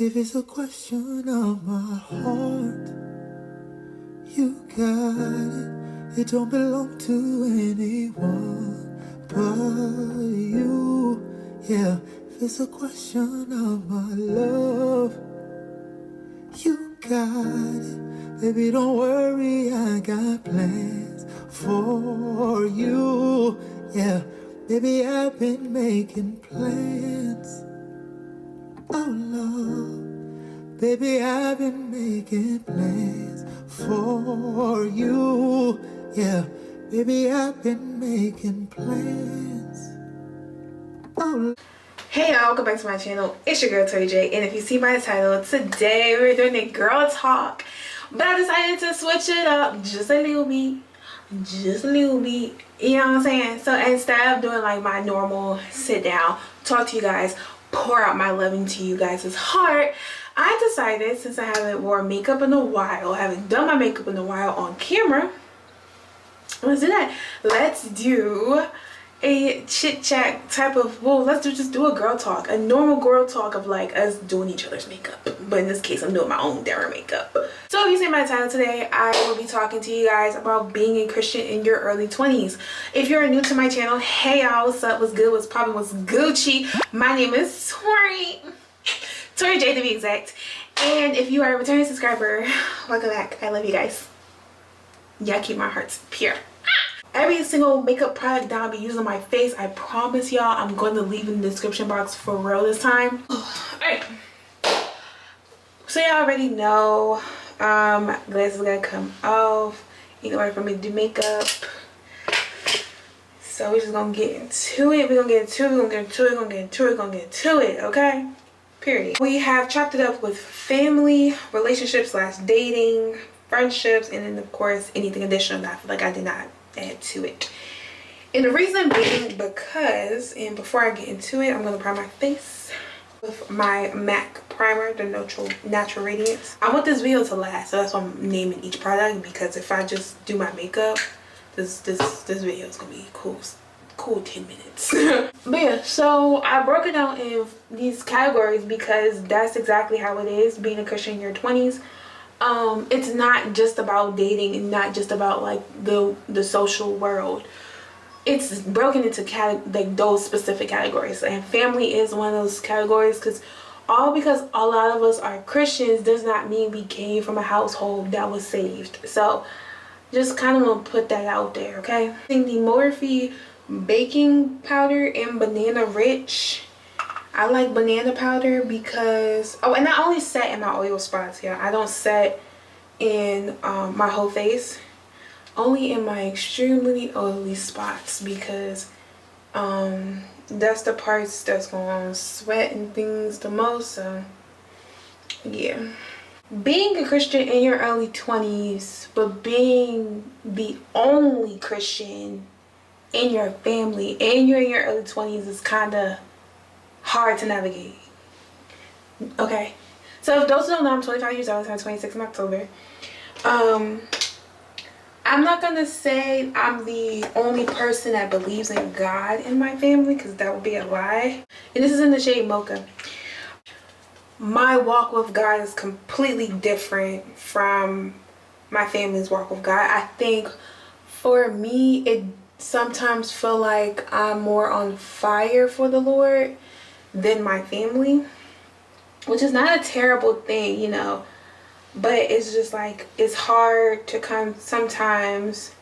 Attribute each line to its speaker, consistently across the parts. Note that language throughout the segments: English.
Speaker 1: If it's a question of my heart, you got it. It don't belong to anyone but you. Yeah, if it's a question of my love, you got it. Baby, don't worry, I got plans for you. Yeah, baby, I've been making plans. Oh Lord, baby, I've been making plans for you. Yeah, baby, I've been making plans. Oh.
Speaker 2: Hey y'all, welcome back to my channel. It's your girl twenties, and if you see my title, today we're doing a girl talk, but I decided to switch it up just a little bit, you know what I'm saying? So instead of doing like my normal sit down, talk to you guys, pour out my love into you guys' heart, I decided, since I haven't worn makeup in a while, haven't done my makeup in a while on camera, let's do that. Let's do a chit chat type of, well, let's just do a girl talk, a normal girl talk of like us doing each other's makeup, but in this case I'm doing my own damn makeup. So if you see my title today, I will be talking to you guys about being a Christian in your early 20s. If you're new to my channel, hey y'all, what's up, what's good, what's poppin', what's Gucci? My name is Tori J to be exact, and if you are a returning subscriber, welcome back. I love you guys. Yeah, keep my hearts pure. Every single makeup product that I'll be using on my face, I promise y'all, I'm going to leave in the description box for real this time. Alright. So y'all already know, glasses gotta come off in order for me to do makeup. So we're just gonna get into it. We're gonna get into it, we're gonna get into it, we're gonna get into it, we're gonna get into it, okay? Period. We have chopped it up with family, relationships / dating, friendships, and then of course anything additional that I feel like I did not add to it. And the reason being because, and before I get into it, I'm going to prime my face with my MAC primer, the natural radiance. I want this video to last, so that's why I'm naming each product, because if I just do my makeup, this video is going to be cool 10 minutes. But yeah, so I broke it down in these categories because that's exactly how it is being a Christian in your 20s. It's not just about dating and not just about like the social world. It's broken into like those specific categories, and family is one of those categories, because a lot of us are Christians does not mean we came from a household that was saved. So just kind of want to put that out there, okay? I think the Morphe baking powder in Banana Rich. I like banana powder because, oh, and I only set in my oil spots, yeah. I don't set in my whole face, only in my extremely oily spots, because that's the parts that's gonna sweat and things the most. So yeah, being a Christian in your early 20s, but being the only Christian in your family and you're in your early 20s is kind of hard to navigate. Okay, so if those who don't know, I'm 25 years old. I'm 26 in October. I'm not gonna say I'm the only person that believes in God in my family, because that would be a lie. And this is in the shade Mocha. My walk with God is completely different from my family's walk with God. I think for me, it sometimes feel like I'm more on fire for the Lord than my family, which is not a terrible thing, you know, but it's just like it's hard to sometimes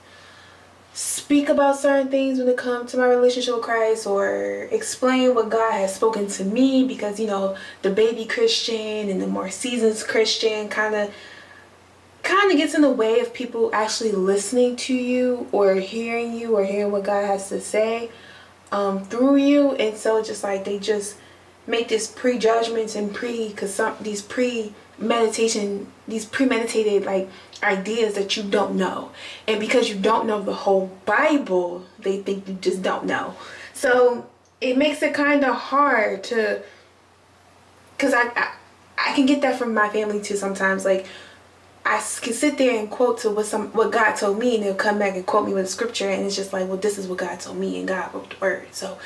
Speaker 2: speak about certain things when it comes to my relationship with Christ, or explain what God has spoken to me, because, you know, the baby Christian and the more seasoned Christian kind of gets in the way of people actually listening to you or hearing what God has to say through you. And so just like they just make this prejudgments and these premeditated like ideas that you don't know, and because you don't know the whole Bible, they think you just don't know. So it makes it kind of hard to, because I can get that from my family too sometimes. Like I can sit there and quote to what God told me, and they'll come back and quote me with a scripture, and it's just like, well, this is what God told me, and God wrote the word. So,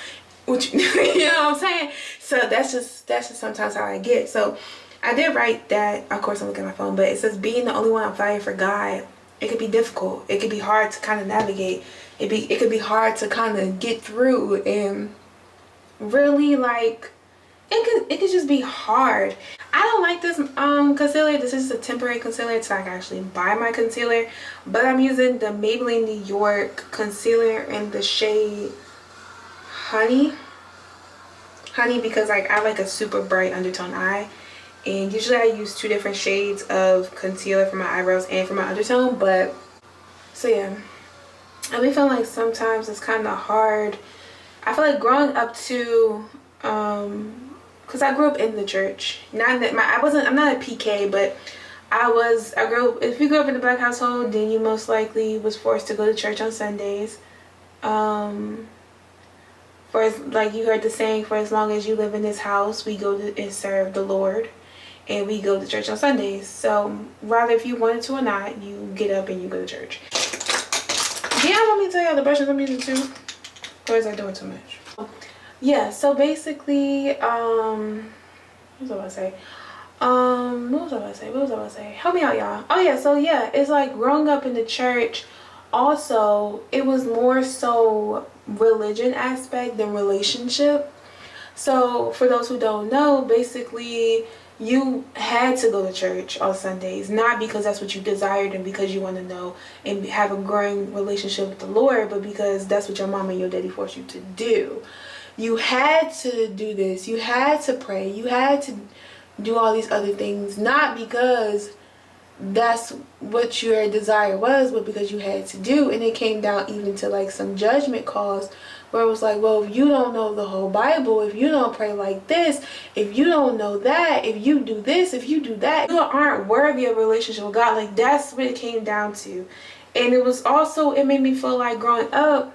Speaker 2: you know what I'm saying? So that's just sometimes how I get. So I did write that. Of course, I'm looking at my phone, but it says being the only one on fire for God. It could be difficult. It could be hard to kind of navigate. It could be hard to kind of get through, and really like it could just be hard. I don't like this concealer. This is a temporary concealer until I can actually buy my concealer. But I'm using the Maybelline New York concealer in the shade Honey, because like I like a super bright undertone eye. And usually I use 2 different shades of concealer for my eyebrows and for my undertone. But, so yeah. I've been feeling like sometimes it's kind of hard. I feel like growing up to, because I grew up in the church. Not that I'm not a PK, but I grew up, if you grew up in a black household, then you most likely was forced to go to church on Sundays. Like you heard the saying, for as long as you live in this house, we go to and serve the Lord. And we go to church on Sundays. So rather if you wanted to or not, you get up and you go to church. Yeah, I want me to tell y'all the brushes I'm using too, or is I doing too much? Yeah, so basically, what was I about to say? What was I about to say? Help me out, y'all. Oh yeah, so yeah, it's like growing up in the church. Also, it was more so religion aspect than relationship. So for those who don't know, basically you had to go to church on Sundays, not because that's what you desired and because you want to know and have a growing relationship with the Lord, but because that's what your mom and your daddy forced you to do. You had to do this, you had to pray, you had to do all these other things, not because that's what your desire was, but because you had to do. And it came down even to like some judgment calls where it was like, well, if you don't know the whole Bible, if you don't pray like this, if you don't know that, if you do this, if you do that, you aren't worthy of a relationship with God. Like that's what it came down to. And it was also, it made me feel like growing up,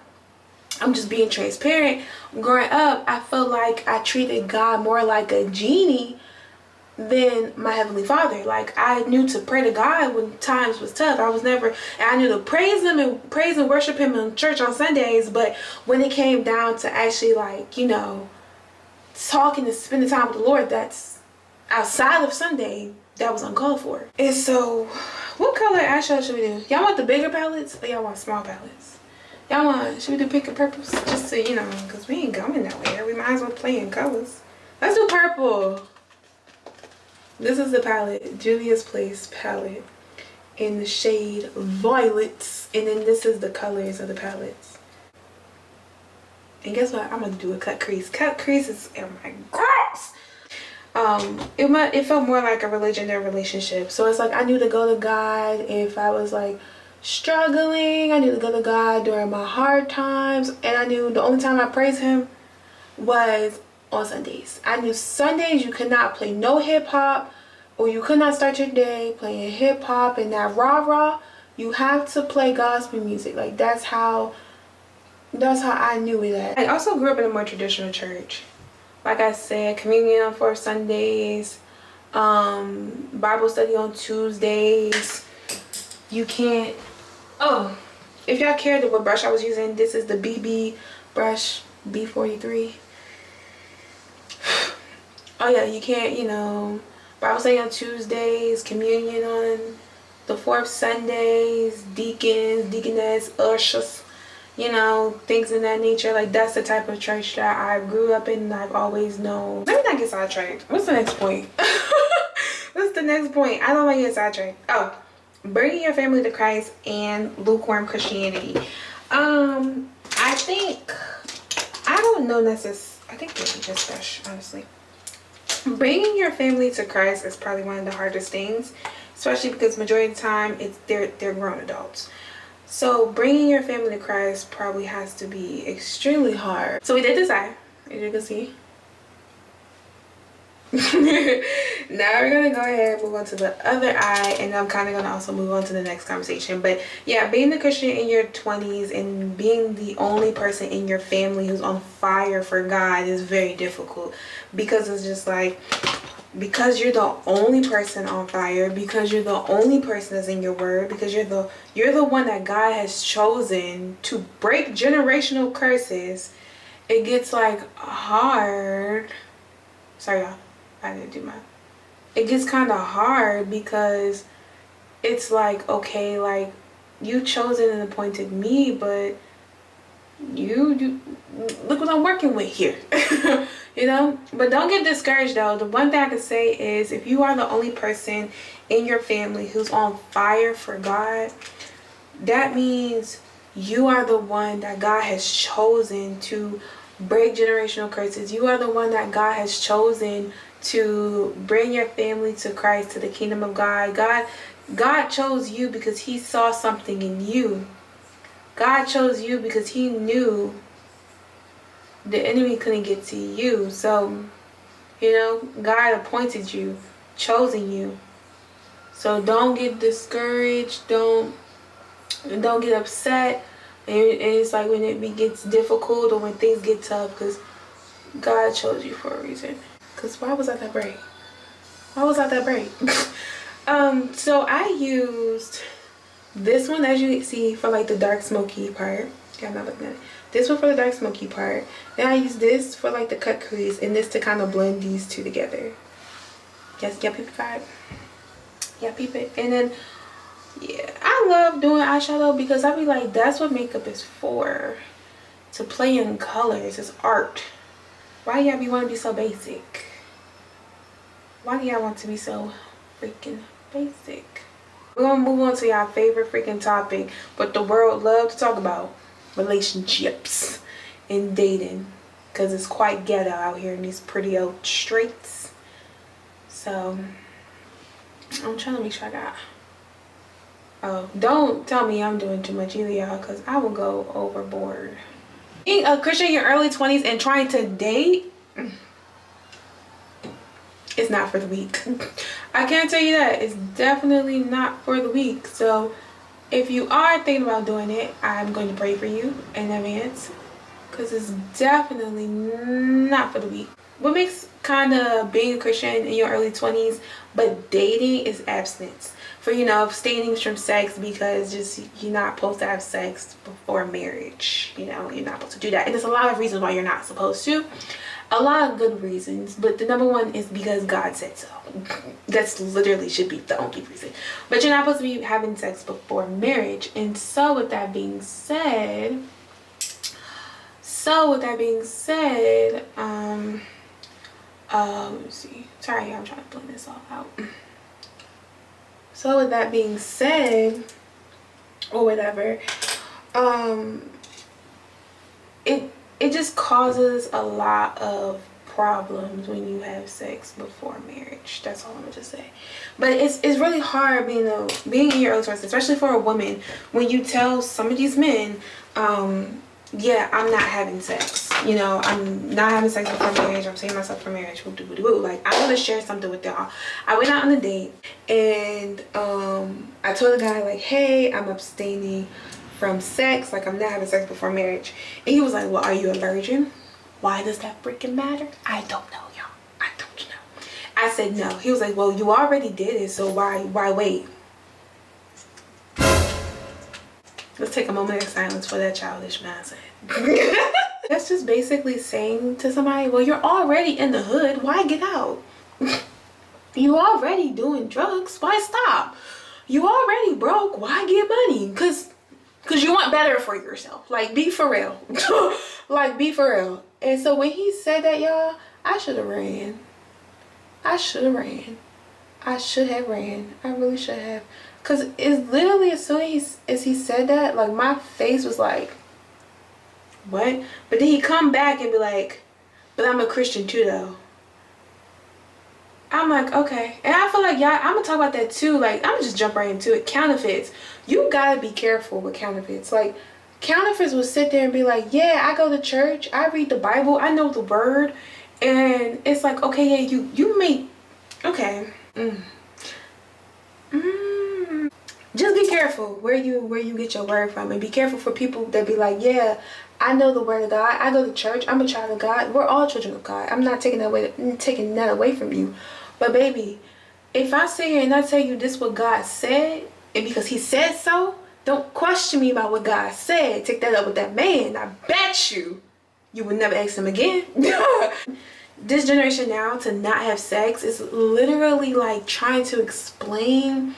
Speaker 2: I'm just being transparent, growing up I felt like I treated God more like a genie than my Heavenly Father. Like I knew to pray to God when times was tough. I knew to praise him and worship him in church on Sundays, but when it came down to actually like, you know, talking and spending time with the Lord, that's outside of Sunday, that was uncalled for. And so what color eyeshadow should we do? Y'all want the bigger palettes or y'all want small palettes? Should we do pink and purples? Just so you know, because we ain't going nowhere. We might as well play in colors. Let's do purple. This is the palette, Juvia's Place palette, in the shade Violets. And then this is the colors of the palettes. And guess what? I'm going to do a cut crease. Cut crease is, oh my gosh! It felt more like a religion than a relationship. So it's like I knew to go to God if I was like struggling. I knew to go to God during my hard times. And I knew the only time I praised him was on Sundays. I knew Sundays you could not play no hip hop, or you could not start your day playing hip hop and that rah-rah. You have to play gospel music. Like that's how I knew it at. I also grew up in a more traditional church. Like I said, communion on 4 Sundays, Bible study on Tuesdays. You can't, oh, if y'all cared what brush I was using, this is the BB brush, B43. Oh yeah, you can't, you know, Bible study on Tuesdays, communion on the 4th Sundays, deacons, deaconess, ushers, you know, things in that nature. Like that's the type of church that I grew up in and I've always known. Let me not get sidetracked. What's the next point? What's the next point? I don't want to get sidetracked. Oh, bringing your family to Christ and lukewarm Christianity. I don't know necessarily. I think they should just brush, honestly. Bringing your family to Christ is probably one of the hardest things, especially because majority of the time they're grown adults. So bringing your family to Christ probably has to be extremely hard. So we did this eye, as you can see. Now we're gonna go ahead and move on to the other eye, and I'm kind of gonna also move on to the next conversation. But yeah, being a Christian in your 20s and being the only person in your family who's on fire for God is very difficult, because it's just like, because you're the only person on fire, because you're the only person that's in your word, because you're the one that God has chosen to break generational curses, it gets like hard. Sorry y'all, I didn't do my, it gets kind of hard because it's like, okay, like you chosen and appointed me, but you look what I'm working with here. You know. But don't get discouraged though. The one thing I can say is, if you are the only person in your family who's on fire for God, that means you are the one that God has chosen to break generational curses. You are the one that God has chosen to bring your family to Christ, to the kingdom of God. God chose you because he saw something in you. God chose you because he knew the enemy couldn't get to you. So, you know, God appointed you, chosen you. So don't get discouraged. Don't get upset. And it's like when it gets difficult or when things get tough, because God chose you for a reason. Because why was I that bright? Why was I that bright? So I used this one, as you can see, for like the dark smoky part. Yeah, I'm not looking at it. This one for the dark smoky part. Then I used this for like the cut crease, and this to kind of blend these two together. Yes, yeah, peep it vibe. Yeah, peep it. And then, yeah, I love doing eyeshadow because I be like, that's what makeup is for. To play in colors. It's art. Why y'all want to be so basic? Why do y'all want to be so freaking basic? We're gonna move on to y'all favorite freaking topic, but the world love to talk about: relationships and dating, because it's quite ghetto out here in these pretty old streets. So I'm trying to make sure I got. Oh, don't tell me I'm doing too much either, y'all, because I will go overboard. Being a Christian in your early 20s and trying to date, it's not for the weak. I can't tell you that. It's definitely not for the weak. So if you are thinking about doing it, I'm going to pray for you in advance, because it's definitely not for the weak. What makes kind of being a Christian in your early 20s but dating is abstinence. For, you know, abstaining from sex, because just you're not supposed to have sex before marriage. You know, you're not supposed to do that. And there's a lot of reasons why you're not supposed to. A lot of good reasons, but the number one is because God said so. That's literally should be the only reason. But you're not supposed to be having sex before marriage. And so with that being said, let me see. Sorry, I'm trying to blend this all out. So with that being said, or whatever, it just causes a lot of problems when you have sex before marriage. That's all I'm gonna just say. But it's really hard being in your early 20s, especially for a woman, when you tell some of these men, yeah, I'm not having sex. You know, I'm not having sex before marriage. I'm saving myself for marriage. Like, I'm gonna share something with y'all. I went out on a date, and I told the guy, like, hey, I'm abstaining from sex. Like, I'm not having sex before marriage. And he was like, well, are you a virgin? Why does that freaking matter? I don't know, y'all. I don't know. I said no. He was like, well, you already did it, so why wait? Let's take a moment of silence for that childish mindset. That's just basically saying to somebody, well, you're already in the hood. Why get out? You already doing drugs. Why stop? You already broke. Why get money? Because you want better for yourself. Like, be for real. Like, be for real. And so when he said that, y'all, I should have ran. I should have ran. I really should have. Because it's literally as soon as he said that, like, my face was like, what? But then he come back and be like, but I'm a Christian too, though. I'm like, okay. And I feel like, y'all, I'm going to talk about that too. Like, I'm going to just jump right into it. Counterfeits. You got to be careful with counterfeits. Like, counterfeits will sit there and be like, yeah, I go to church. I read the Bible. I know the word. And it's like, okay, yeah, you may, okay. Just be careful where you get your word from, and be careful for people that be like, yeah, I know the word of God. I go to church. I'm a child of God. We're all children of God. I'm not taking that away from you. But baby, if I sit here and I tell you this what God said, and because he said so, don't question me about what God said. Take that up with that man. I bet you would never ask him again. this generation now, to not have sex is literally like trying to explain.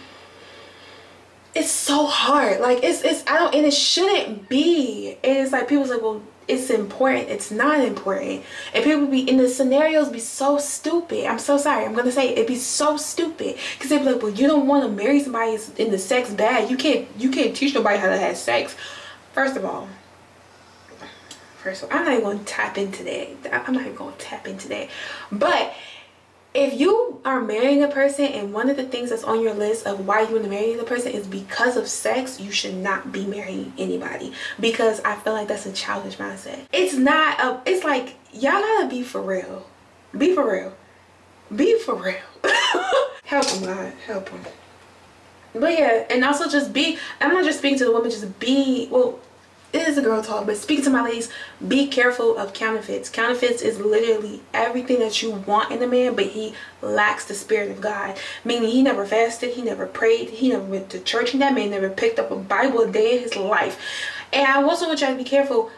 Speaker 2: It's so hard. Like it's and it shouldn't be. And it's like people's like, well, it's important. It's not important. And people be in the scenarios be so stupid. I'm so sorry. I'm gonna say it be so stupid. Cause they be like, well, you don't want to marry somebody in the sex bad. You can't teach nobody how to have sex. First of all, I'm not even gonna tap into that. But if you are marrying a person and one of the things that's on your list of why you want to marry the person is because of sex, you should not be marrying anybody, because I feel like that's a childish mindset. It's not it's like, y'all gotta be for real. Be for real. Help them, God, help them. But yeah, and also just be, I'm not just speaking to the women, just be, well, it is a girl talk, but speaking to my ladies, be careful of counterfeits. Counterfeits is literally everything that you want in a man, but he lacks the spirit of God. Meaning he never fasted, he never prayed, he never went to church, and that man never picked up a Bible a day in his life. And I also want y'all to be careful.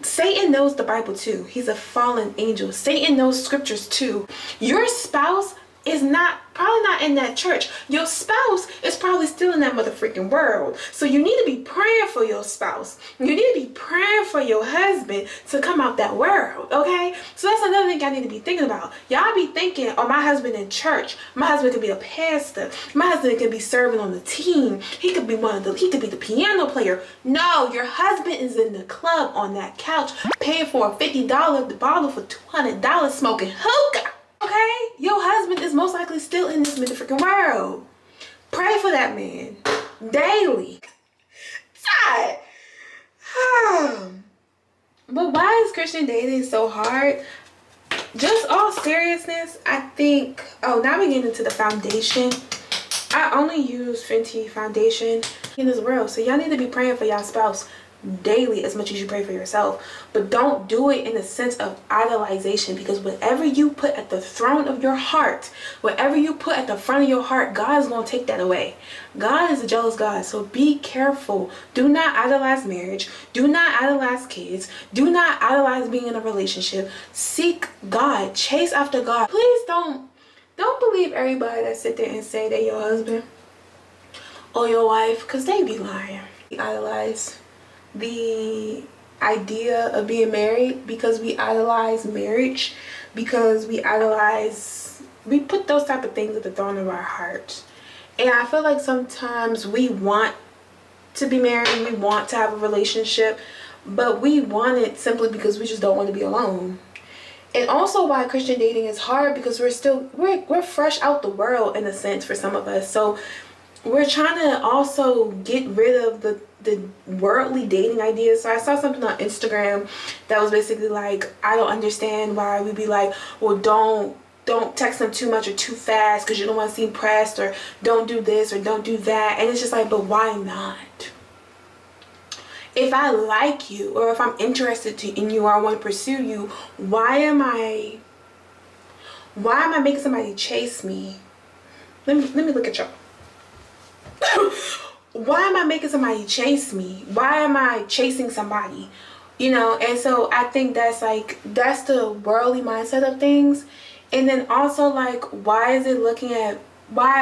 Speaker 2: Satan knows the Bible too. He's a fallen angel. Satan knows scriptures too. Your spouse is probably not in that church. Your spouse is probably still in that motherfucking world. So you need to be praying for your spouse. You need to be praying for your husband to come out that world, okay? So that's another thing y'all need to be thinking about. Y'all be thinking, oh, my husband in church. My husband could be a pastor. My husband could be serving on the team. He could be he could be the piano player. No, your husband is in the club on that couch paying for a $50 bottle for $200 smoking hookah. Okay, your husband is most likely still in this motherfucking world. Pray for that man daily. God. But why is Christian dating so hard? Just all seriousness, I think. Oh, now we get into the foundation. I only use Fenty Foundation in this world, so y'all need to be praying for y'all spouse daily as much as you pray for yourself. But don't do it in the sense of idolization, because whatever you put at the throne of your heart, whatever you put at the front of your heart, God is going to take that away. God is a jealous God, so be careful. Do not idolize marriage. Do not idolize kids. Do not idolize being in a relationship. Seek God. Chase after God. Please don't believe everybody that sit there and say they're your husband or your wife, because they be lying. We idolize the idea of being married because we idolize marriage, because we put those type of things at the throne of our heart. And I feel like sometimes we want to be married, we want to have a relationship, but we want it simply because we just don't want to be alone. And also why Christian dating is hard, because we're fresh out the world in a sense for some of us. So we're trying to also get rid of the worldly dating ideas. So I saw something on Instagram that was basically like, I don't understand why we be like, well, don't text them too much or too fast because you don't want to seem pressed, or don't do this or don't do that. And it's just like, but why not? If I like you, or if I'm interested in you, or I want to pursue you, why am I making somebody chase me? Let me look at y'all. Why am I making somebody chase me? Why am I chasing somebody? You know, and so I think that's the worldly mindset of things. And then also, like, why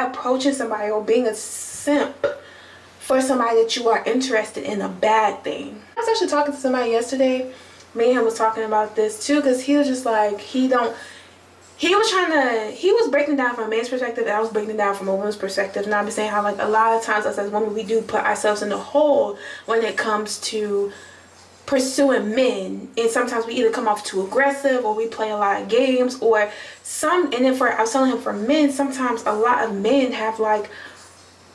Speaker 2: approaching somebody or being a simp for somebody that you are interested in a bad thing? I was actually talking to somebody yesterday. Me and him was talking about this too, because he was just like, he was breaking down from a man's perspective, and I was breaking down from a woman's perspective. And I've been saying how, like, a lot of times us as women, we do put ourselves in the hole when it comes to pursuing men. And sometimes we either come off too aggressive, or we play a lot of games, or I was telling him, for men, sometimes a lot of men have, like,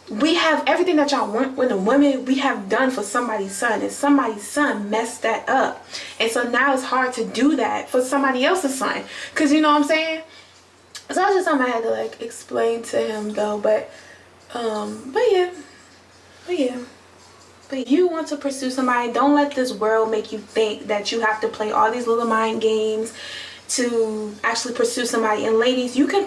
Speaker 2: we have everything that y'all want with a woman, we have done for somebody's son, and somebody's son messed that up. And so now it's hard to do that for somebody else's son, because you know what I'm saying? So that's just something I had to, like, explain to him though. But yeah. But if you want to pursue somebody, don't let this world make you think that you have to play all these little mind games to actually pursue somebody. And ladies, you can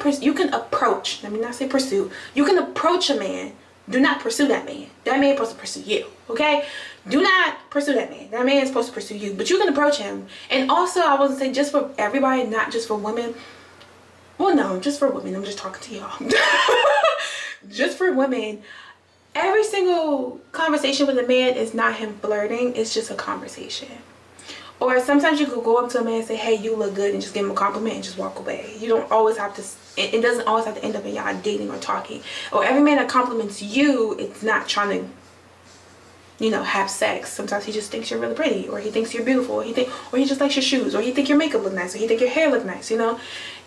Speaker 2: approach, let me not say pursue, you can approach a man. Do not pursue that man. That man is supposed to pursue you, okay? Do not pursue that man. That man is supposed to pursue you, but you can approach him. And also, I wasn't saying just for everybody, not just for women. Well, no, just for women. I'm just talking to y'all. Just for women. Every single conversation with a man is not him flirting. It's just a conversation. Or sometimes you could go up to a man and say, hey, you look good, and just give him a compliment and just walk away. You don't always have to, it doesn't always have to end up in y'all dating or talking. Or every man that compliments you, it's not trying to, you know, have sex. Sometimes he just thinks you're really pretty, or he thinks you're beautiful, or he just likes your shoes, or he think your makeup look nice, or he think your hair look nice, you know.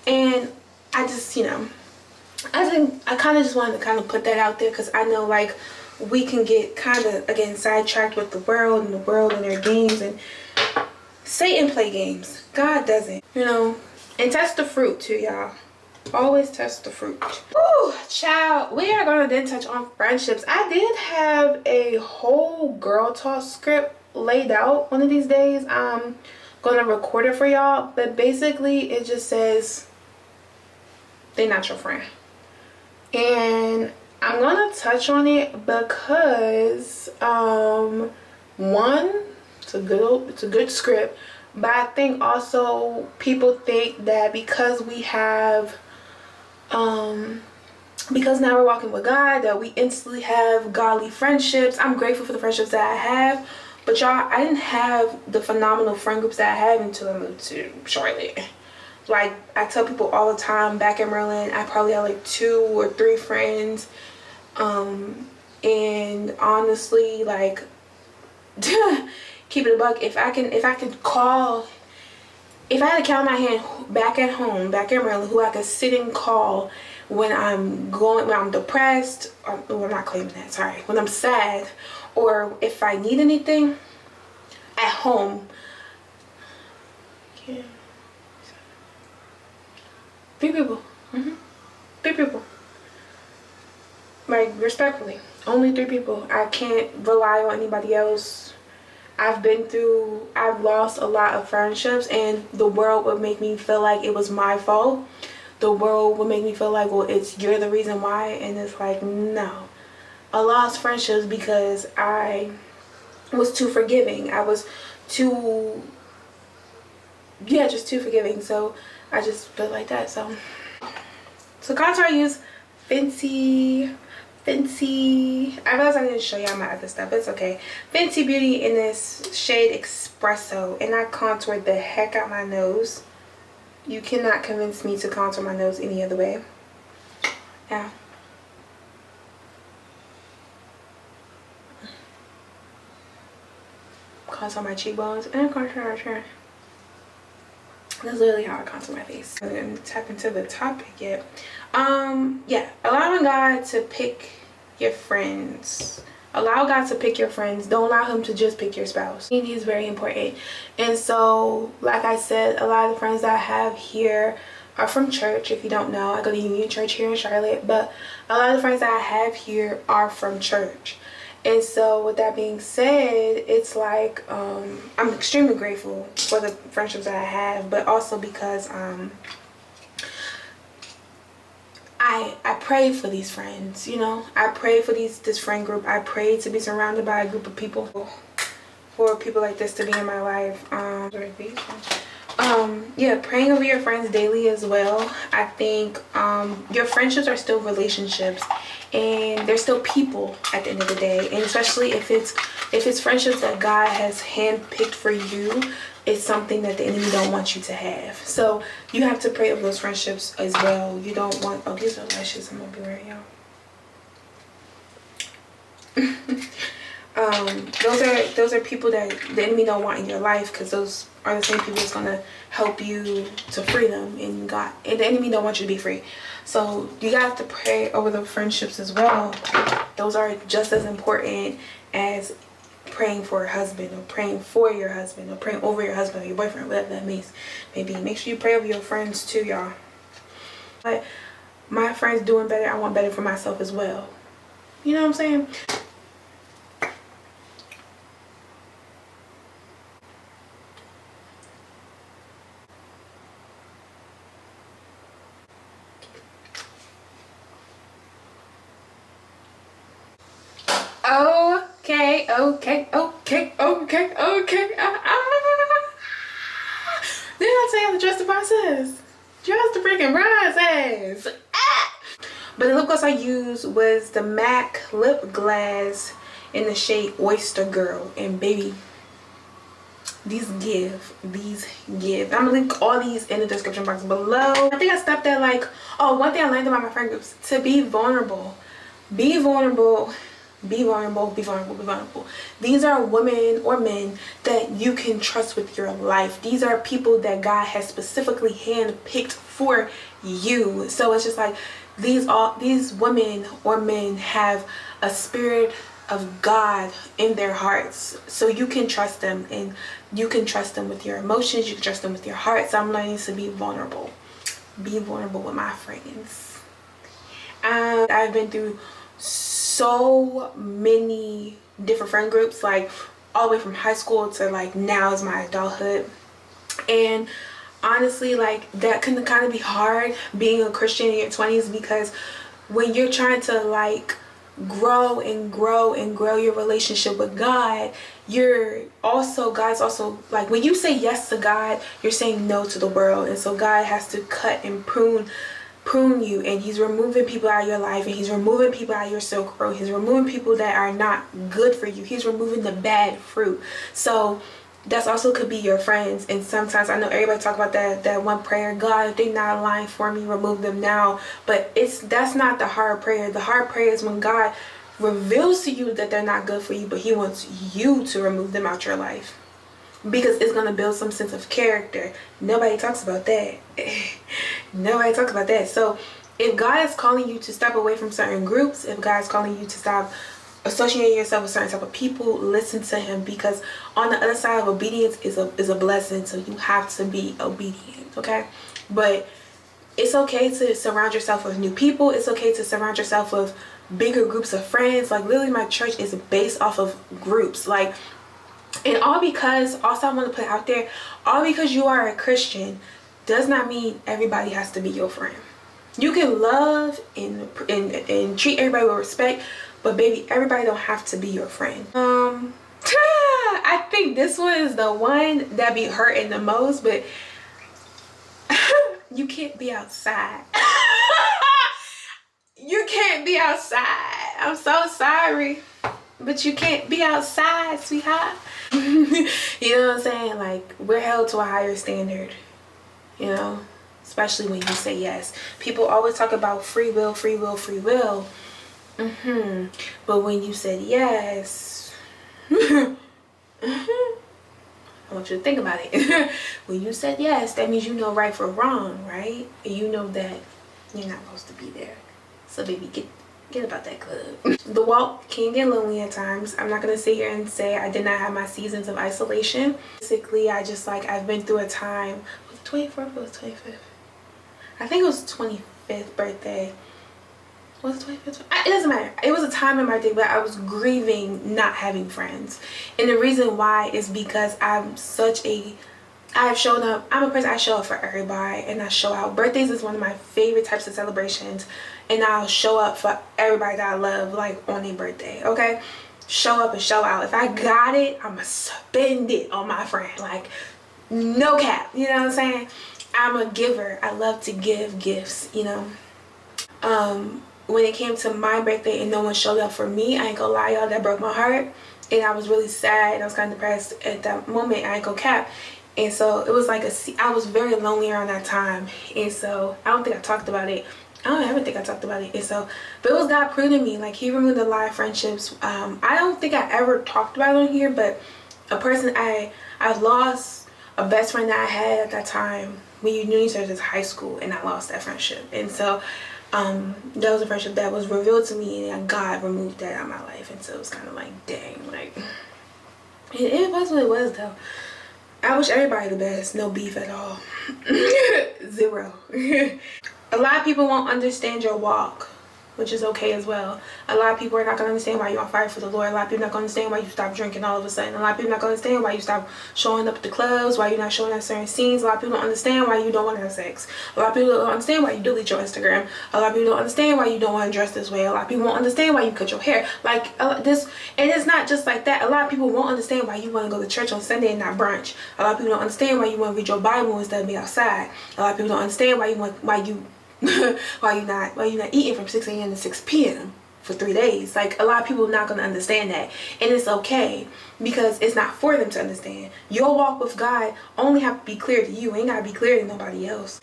Speaker 2: And I just, you know, I kind of just wanted to kind of put that out there, because I know, like, we can get kind of, again, sidetracked with the world and their games. And Satan play games, God doesn't, you know. And test the fruit too, y'all. Always test the fruit. Woo, child, we are gonna then touch on friendships. I did have a whole girl talk script laid out one of these days. I'm gonna record it for y'all, but basically it just says they're not your friend. And I'm gonna touch on it because one, it's a good script, but I think also people think that because we have because now we're walking with God, that we instantly have godly friendships. I'm grateful for the friendships that I have, but y'all, I didn't have the phenomenal friend groups that I have until I moved to Charlotte. Like, I tell people all the time, back in Maryland, I probably had like 2 or 3 friends. And honestly, like, keep it a buck, if I could call, if I had to count my hand back at home, back in Maryland, who I could sit and call when I'm depressed, or I'm not claiming that, sorry, when I'm sad, or if I need anything at home. Yeah. 3 people. 3 people. Like, respectfully, only 3 people. I can't rely on anybody else. I've lost a lot of friendships, and the world would make me feel like it was my fault. The world would make me feel like, well, you're the reason why. And it's like, no. I lost friendships because I was too forgiving. I was too, yeah, just too forgiving. So I just feel like that. So contour, I use Fenty. I realized I didn't show y'all my other stuff. It's okay. Fenty Beauty in this shade Espresso, and I contoured the heck out my nose. You cannot convince me to contour my nose any other way. Yeah. Contour my cheekbones and contour my chin. That's literally how I contour my face. I didn't tap into the topic yet. Yeah, allowing God to pick your friends. Allow God to pick your friends. Don't allow him to just pick your spouse. Unity is very important. And so, like I said, a lot of the friends that I have here are from church. If you don't know, I go to Union Church here in Charlotte, but a lot of the friends that I have here are from church. And so with that being said, it's like I'm extremely grateful for the friendships that I have, but also because I pray for these friends, you know. I pray for this friend group. I pray to be surrounded by a group of people, for people like this to be in my life. Yeah, praying over your friends daily as well. I think your friendships are still relationships, and they're still people at the end of the day. And especially if it's friendships that God has handpicked for you, it's something that the enemy don't want you to have. So you have to pray over those friendships as well. You don't want, oh, these are lashes I'm gonna be wearing, y'all. Those are people that the enemy don't want in your life, because those are the same people that's gonna help you to freedom in God. And the enemy don't want you to be free. So you have to pray over the friendships as well. Those are just as important as praying for a husband, or praying for your husband, or praying over your husband or your boyfriend, whatever that means. Maybe make sure you pray over your friends too, y'all. But my friends doing better, I want better for myself as well. You know what I'm saying? Okay. Okay. Didn't I tell you to trust the process? Trust the freaking process. But the lip gloss I used was the MAC Lip Glass in the shade Oyster Girl. And baby, these give. I'm gonna link all these in the description box below. I think I stopped at like, oh, one thing I learned about my friend groups, to be vulnerable. Be vulnerable. Be vulnerable, be vulnerable, be vulnerable. These are women or men that you can trust with your life. These are people that God has specifically handpicked for you. So it's just like these women or men have a spirit of God in their hearts. So you can trust them, and you can trust them with your emotions, you can trust them with your heart. So I'm learning to be vulnerable. Be vulnerable with my friends. I've been through so many different friend groups, like all the way from high school to like now is my adulthood. And honestly, like that can kind of be hard being a Christian in your 20s, because when you're trying to like grow your relationship with God, God's also like, when you say yes to God, you're saying no to the world. And so God has to cut and prune you, and he's removing people out of your life, and he's removing people out of your circle. He's removing people that are not good for you. He's removing the bad fruit. So that's also could be your friends. And sometimes I know everybody talk about that one prayer, God, if they're not aligned for me, remove them now. But that's not the hard prayer. The hard prayer is when God reveals to you that they're not good for you, but he wants you to remove them out your life, because it's going to build some sense of character. Nobody talks about that. Nobody talks about that. So if God is calling you to step away from certain groups, if God is calling you to stop associating yourself with certain type of people, listen to him, because on the other side of obedience is a blessing. So you have to be obedient, okay? But it's okay to surround yourself with new people. It's okay to surround yourself with bigger groups of friends. Like literally my church is based off of groups. Like, and all because, also I want to put out there, all because you are a Christian does not mean everybody has to be your friend. You can love and treat everybody with respect, but baby, everybody don't have to be your friend. I think this one is the one that be hurting the most, but you can't be outside. You can't be outside. I'm so sorry, but you can't be outside, sweetheart. You know what I'm saying? Like, we're held to a higher standard, you know, especially when you say yes. People always talk about free will, free will, free will. But when you said yes, I want you to think about it. When you said yes, that means you know right from wrong, right? And you know that you're not supposed to be there. So baby, get about that club. The walk can get lonely at times. I'm not gonna sit here and say I did not have my seasons of isolation. Basically, I've been through a time. Was it 24th or was it 25th? I think it was 25th birthday. Was it 25th? It doesn't matter. It was a time in my day where I was grieving not having friends. And the reason why is because I'm shown up. I'm a person, I show up for everybody, and I show out. Birthdays is one of my favorite types of celebrations, and I'll show up for everybody that I love, like on their birthday, okay? Show up and show out. If I got it, I'ma spend it on my friend, like no cap, you know what I'm saying? I'm a giver. I love to give gifts, you know. When it came to my birthday and no one showed up for me, I ain't gonna lie, y'all, that broke my heart, and I was really sad. I was kind of depressed at that moment. I ain't gonna cap. And so it was like I was very lonely around that time. And so I don't think I talked about it. I don't ever think I talked about it. And so, but it was God pruning me. Like, he removed a lot of friendships. I don't think I ever talked about it on here, but a person I lost a best friend that I had at that time. We knew each other since high school, and I lost that friendship. And so that was a friendship that was revealed to me, and God removed that out of my life. And so it was kind of like, dang, like it was what it was though. I wish everybody the best. No beef at all. Zero. A lot of people won't understand your walk. which is okay as well. A lot of people are not going to understand why you're on fire for the Lord. A lot of people are not going to understand why you stop drinking all of a sudden. A lot of people are not going to understand why you stop showing up at the clubs, why you're not showing up at certain scenes. A lot of people don't understand why you don't want to have sex. A lot of people don't understand why you delete your Instagram. A lot of people don't understand why you don't want to dress this way. A lot of people won't understand why you cut your hair. Like this, and it's not just like that. A lot of people won't understand why you want to go to church on Sunday and not brunch. A lot of people don't understand why you want to read your Bible instead of be outside. A lot of people don't understand why you're not eating from 6 a.m. to 6 p.m. for 3 days. Like, a lot of people are not going to understand that, and it's okay, because it's not for them to understand. Your walk with God only have to be clear to you. It ain't gotta be clear to nobody else.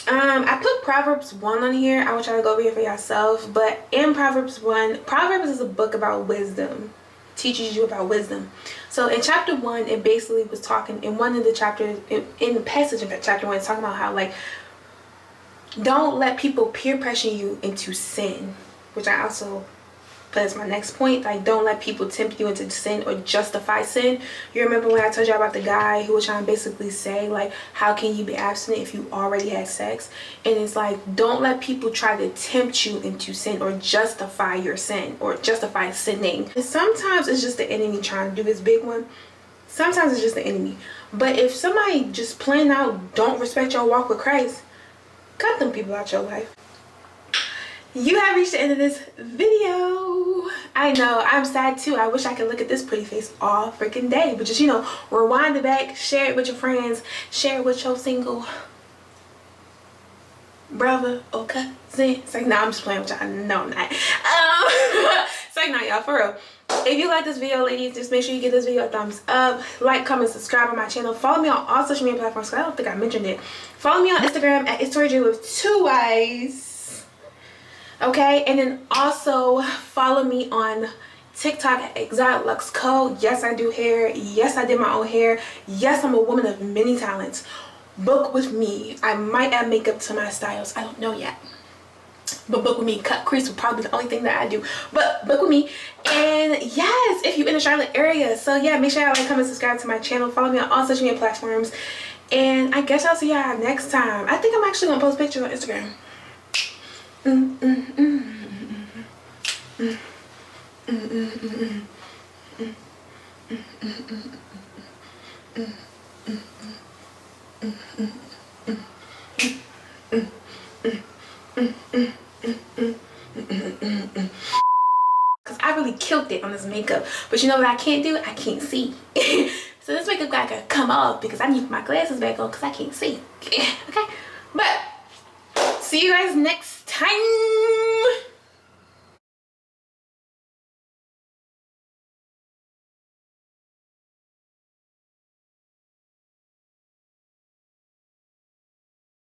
Speaker 2: I put Proverbs 1 on here. I want y'all to go over here for yourself. But in Proverbs 1, Proverbs is a book about wisdom. Teaches you about wisdom. So in chapter 1, it basically was talking, in one of the chapters, in the passage of chapter 1, it's talking about how, like, don't let people peer pressure you into sin, which I also put as my next point. Like, don't let people tempt you into sin or justify sin. You remember when I told you about the guy who was trying to basically say, like, how can you be abstinent if you already had sex? And it's like, don't let people try to tempt you into sin or justify your sin or justify sinning. And sometimes it's just the enemy trying to do his big one. Sometimes it's just the enemy. But if somebody just plain out don't respect your walk with Christ, cut them people out your life. You have reached the end of this video. I know, I'm sad too. I wish I could look at this pretty face all freaking day. But just, you know, rewind it back, share it with your friends, share it with your single brother or cousin. It's like, nah, I'm just playing with y'all. No, I'm not. It's like, nah, y'all, for real. If you like this video, ladies, just make sure you give this video a thumbs up, like, comment, subscribe on my channel. Follow me on all social media platforms, because I don't think I mentioned it. Follow me on Instagram at itstorrijayy with 2 Y's. Okay, and then also follow me on TikTok at ExoticLuxCo. Yes, I do hair. Yes, I did my own hair. Yes, I'm a woman of many talents. Book with me. I might add makeup to my styles. I don't know yet. But book with me. Cut crease will probably be the only thing that I do. But book with me. And yes, if you're in the Charlotte area. So yeah, make sure y'all like, comment, subscribe to my channel. Follow me on all social media platforms. And I guess I'll see y'all next time. I think I'm actually going to post pictures on Instagram. Because I really killed it on this makeup. But you know what I can't do? I can't see. So this makeup gotta come off because I need my glasses back on because I can't see. Okay? But see you guys next time.